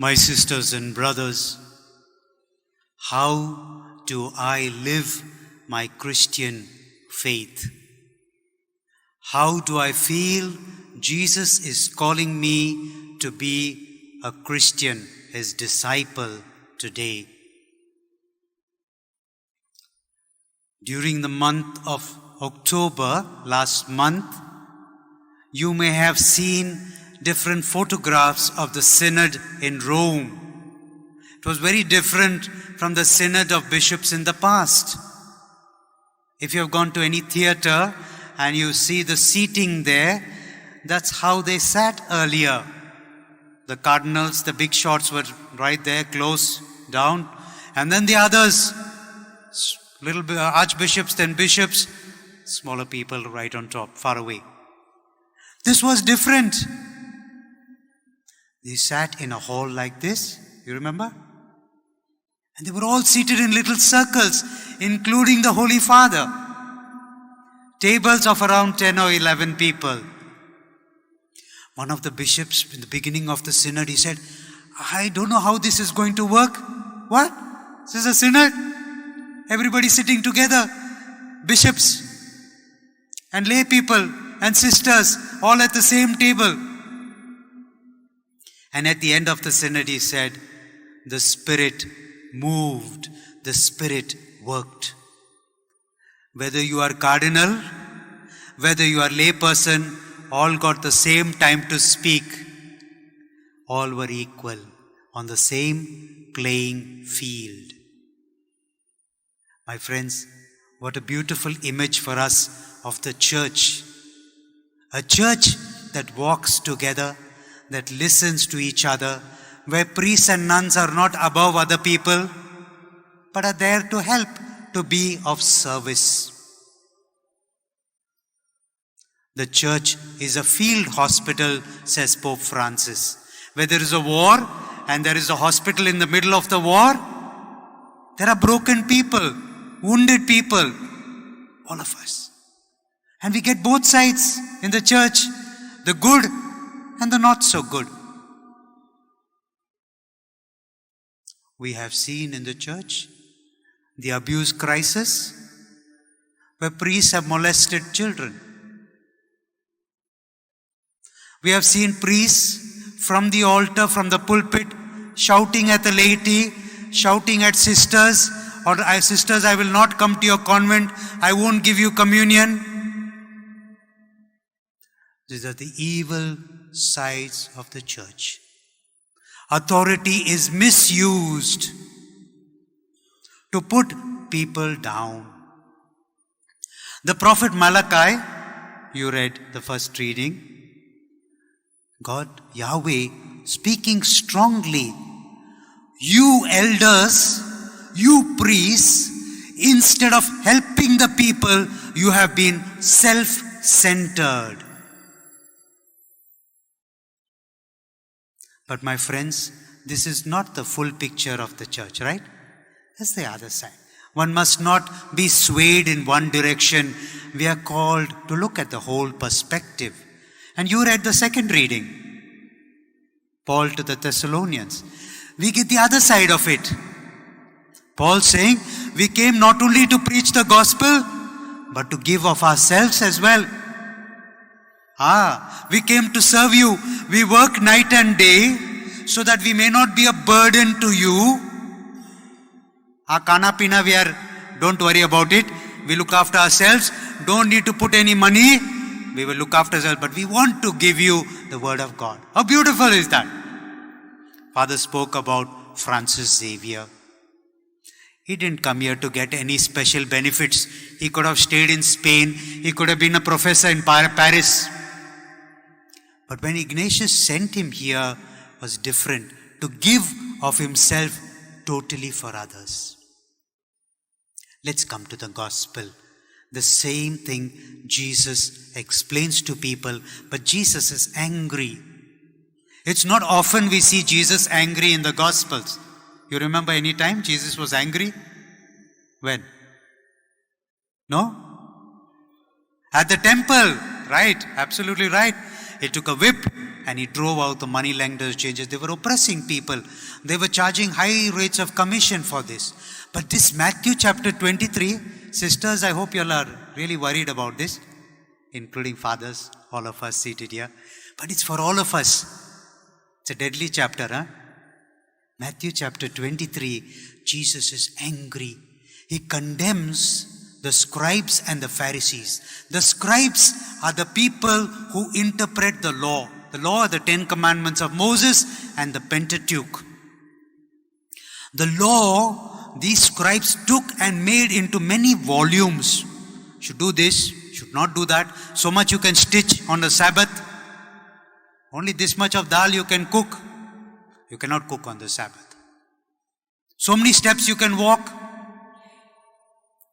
My sisters and brothers, how do I live my Christian faith? How do I feel Jesus is calling me to be a Christian, his disciple today? During the month of October, last month, you may have seen different photographs of the synod in Rome. It was very different from the synod of bishops in the past. If you have gone to any theater and you see the seating there, that's how they sat earlier. The cardinals, the big shots were right there, close down. And then the others, little archbishops, then bishops, smaller people right on top, far away. This was different. They sat in a hall like this, you remember? And they were all seated in little circles, including the Holy Father. Tables of around 10 or 11 people. One of the bishops, in the beginning of the synod, he said, I don't know how this is going to work. What? This is a synod? Everybody sitting together. Bishops and lay people and sisters all at the same table. And at the end of the synod, he said, the Spirit moved, the Spirit worked. Whether you are cardinal, whether you are layperson, all got the same time to speak. All were equal on the same playing field. My friends, what a beautiful image for us of the church. A church that walks together, that listens to each other, where priests and nuns are not above other people, but are there to help, to be of service. The church is a field hospital, says Pope Francis. Where there is a war and there is a hospital in the middle of the war, there are broken people, wounded people, all of us. And we get both sides in the church, the good and the not so good. We have seen in the church the abuse crisis, where priests have molested children. We have seen priests from the altar, from the pulpit, shouting at the laity, shouting at sisters, or sisters, I will not come to your convent, I won't give you communion. These are the evil sides of the church. Authority is misused to put people down. The prophet Malachi, you read the first reading, God, Yahweh, speaking strongly, you elders, you priests, instead of helping the people, you have been self-centered. But my friends, this is not the full picture of the church, right? That's the other side. One must not be swayed in one direction. We are called to look at the whole perspective. And you read the second reading, Paul to the Thessalonians. We get the other side of it. Paul saying, we came not only to preach the gospel, but to give of ourselves as well. We came to serve you. We work night and day so that we may not be a burden to you. Kana pina, don't worry about it. We look after ourselves. Don't need to put any money. We will look after ourselves. But we want to give you the word of God. How beautiful is that? Father spoke about Francis Xavier. He didn't come here to get any special benefits. He could have stayed in Spain. He could have been a professor in Paris. But when Ignatius sent him here, it was different. To give of himself totally for others. Let's come to the gospel. The same thing Jesus explains to people, but Jesus is angry. It's not often we see Jesus angry in the Gospels. You remember any time Jesus was angry? When? No? At the temple. Right, absolutely right. He took a whip and he drove out the money lenders, changers. They were oppressing people. They were charging high rates of commission for this. But this Matthew chapter 23, sisters, I hope you all are really worried about this, including fathers, all of us seated here. But it's for all of us. It's a deadly chapter, huh? Matthew chapter 23, Jesus is angry. He condemns the scribes and the Pharisees. The scribes are the people who interpret the law. The law are the 10 commandments of Moses and the Pentateuch. The law, these scribes took and made into many volumes. Should do this, should not do that. So much you can stitch on the Sabbath. Only this much of dal you can cook. You cannot cook on the Sabbath. So many steps you can walk.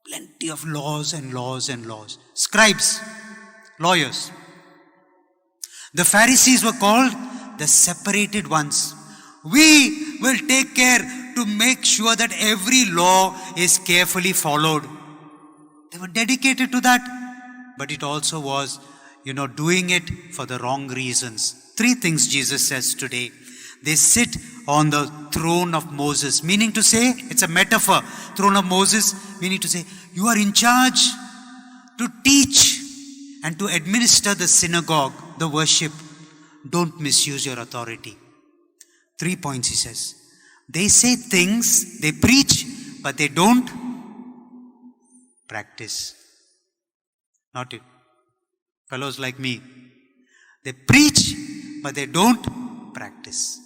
Plenty of laws and laws and laws. Scribes, lawyers. The Pharisees were called the separated ones. We will take care to make sure that every law is carefully followed. They were dedicated to that. But it also was, doing it for the wrong reasons. 3 things Jesus says today. They sit on the throne of Moses, meaning to say, it's a metaphor. Throne of Moses, meaning to say, you are in charge to teach and to administer the synagogue, the worship. Don't misuse your authority. 3 points he says. They say things, they preach, but they don't practice. Not it. Fellows like me. They preach, but they don't practice.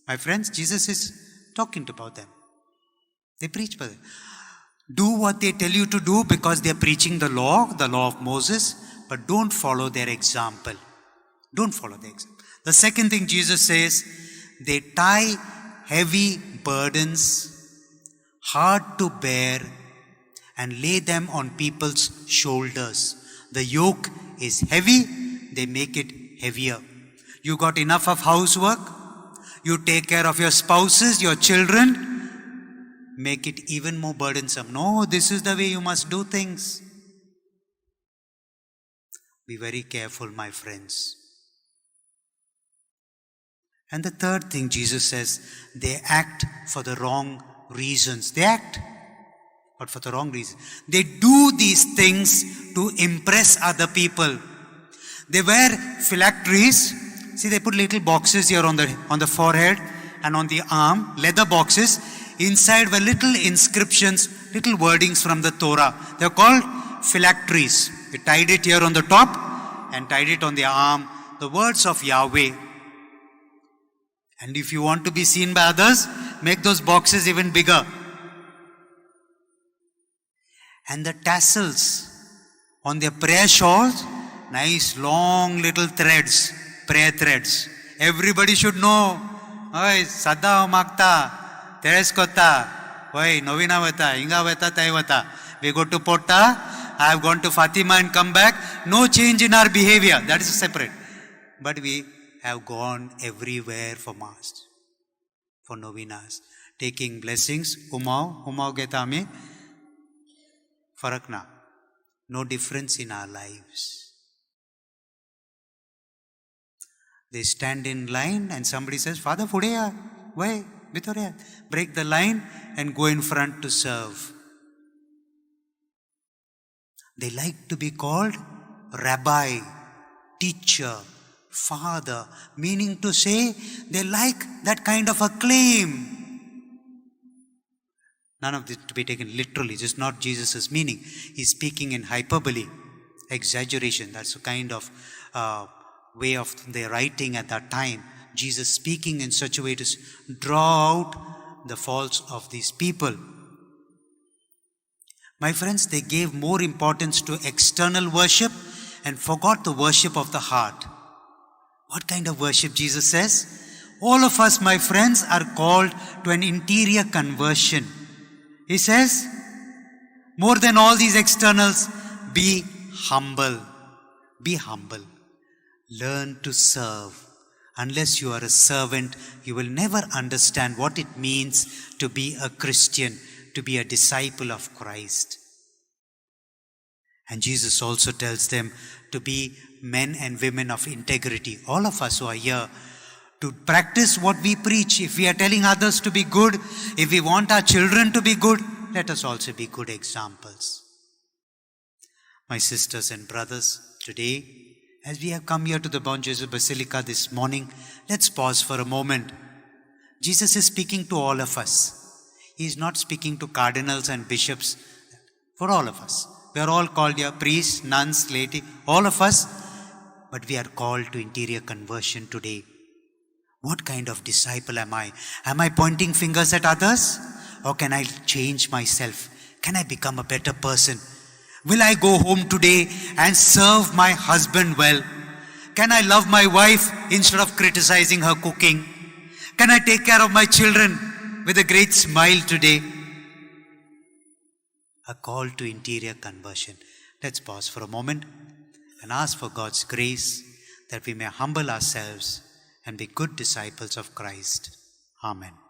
My friends, Jesus is talking about them. They preach, but do what they tell you to do because they are preaching the law of Moses, but don't follow their example. Don't follow their example. The second thing Jesus says, they tie heavy burdens, hard to bear, and lay them on people's shoulders. The yoke is heavy, they make it heavier. You got enough of housework, you take care of your spouses, your children, make it even more burdensome. No, this is the way you must do things. Be very careful, my friends. And the third thing Jesus says, they act for the wrong reasons. They act, but for the wrong reason. They do these things to impress other people. They wear phylacteries. See, they put little boxes here on the forehead and on the arm, leather boxes. Inside were little inscriptions, little wordings from the Torah. They are called phylacteries. They tied it here on the top and tied it on the arm. The words of Yahweh. And if you want to be seen by others, make those boxes even bigger. And the tassels on their prayer shawls, nice long little threads, prayer threads. Everybody should know. Oi, sada magta, teres kota, oi, novena vata, inga vata, tai vata. We go to Potta, I have gone to Fatima and come back. No change in our behavior. That is separate. But we have gone everywhere for Mass, for novenas, taking blessings. Umau geta me. Farakna. No difference in our lives. They stand in line and somebody says, Father, fudeya, why? Break the line and go in front to serve. They like to be called rabbi, teacher, father, meaning to say they like that kind of acclaim. None of this to be taken literally, just not Jesus' meaning. He's speaking in hyperbole, exaggeration. That's a kind of way of their writing at that time. Jesus speaking in such a way to draw out the faults of these people. My friends, they gave more importance to external worship and forgot the worship of the heart. What kind of worship Jesus says? All of us, my friends, are called to an interior conversion. He says, more than all these externals, be humble. Be humble. Learn to serve. Unless you are a servant, you will never understand what it means to be a Christian, to be a disciple of Christ. And Jesus also tells them to be men and women of integrity. All of us who are here, to practice what we preach. If we are telling others to be good, if we want our children to be good, let us also be good examples. My sisters and brothers, today, as we have come here to the Mount Jesus Basilica this morning, let's pause for a moment. Jesus is speaking to all of us. He is not speaking to cardinals and bishops. For all of us. We are all called here, priests, nuns, laity, all of us. But we are called to interior conversion today. What kind of disciple am I? Am I pointing fingers at others? Or can I change myself? Can I become a better person? Will I go home today and serve my husband well? Can I love my wife instead of criticizing her cooking? Can I take care of my children with a great smile today? A call to interior conversion. Let's pause for a moment and ask for God's grace that we may humble ourselves and be good disciples of Christ. Amen.